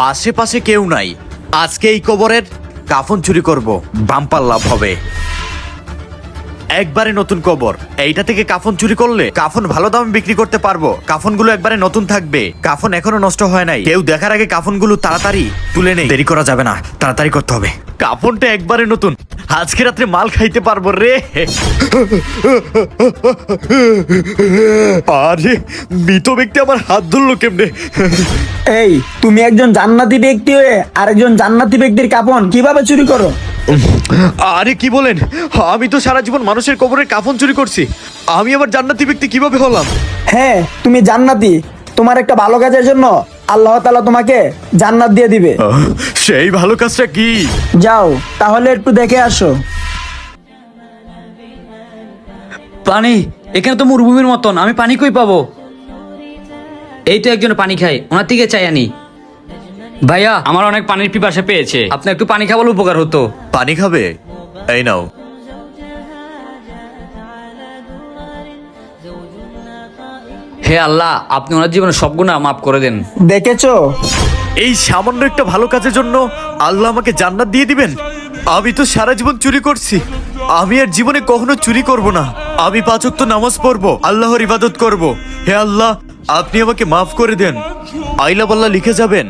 আশেপাশে কেউ নাই। আজকে এই কবরের কাফন চুরি করব, বাম্পার লাভ হবে। একবারে নতুন কবর, এইটা থেকে কাফন চুরি করলে কাফন ভালো দামে বিক্রি করতে পারবো। কাফনগুলো একবারে নতুন থাকবে, কাফন এখনো নষ্ট হয় নাই। কেউ দেখার আগে কাফনগুলো তাড়াতাড়ি তুলে নেই, দেরি করা যাবে না, তাড়াতাড়ি করতে হবে। কাফনটা একবারে নতুন, আজকে রাত্রে মাল খাইতে পারবো রে। আরে মৃত ব্যক্তি আমার হাত ধরলো কেমনে? এই, তুমি একজন জান্নাতি ব্যক্তি হয়ে আরেকজন জান্নাতি ব্যক্তির কাফন কিভাবে চুরি করো? আরে কি বলেন, আমি তো সারা জীবন মানুষের কবরের কাফন চুরি করছি, আমি আবার জান্নাতি ব্যক্তি কিভাবে হলাম? হ্যাঁ, তুমি জান্নাতি। তোমার একটা ভালো কাজের জন্য আল্লাহ তাআলা তোমাকে জান্নাত দিয়ে দিবে। সেই ভালো কাজটা কি? যাও তাহলে একটু দেখে আসো। পানি, এখানে তো মরুভূমির মতন, আমি পানি কই পাবো? এই তো একজন পানি খায়, ওনার থেকে চাই আনি। ভাইয়া, আমার অনেক পানির পিপাসা পেয়েছে, আপনি একটু পানি খাওয়ালে উপকার হতো। পানি খাবে? এই নাও। হে আল্লাহ, আপনি ওনার জীবনে সব গুনাহ মাফ করে দেন। দেখেছো, এই সামান্য একটা ভালো কাজের জন্য আল্লাহ আমাকে জান্নাত দিয়ে দিবেন? আমি তো সারা জীবন চুরি করছি, আমি আর জীবনে কখনো চুরি করব না। আমি 5 ওয়াক্ত নামাজ পড়বো, আল্লাহর ইবাদত করব। হে আল্লাহ, আপনি আমাকে মাফ করে দেন। আইলা বল্লাহ লিখে যাবেন।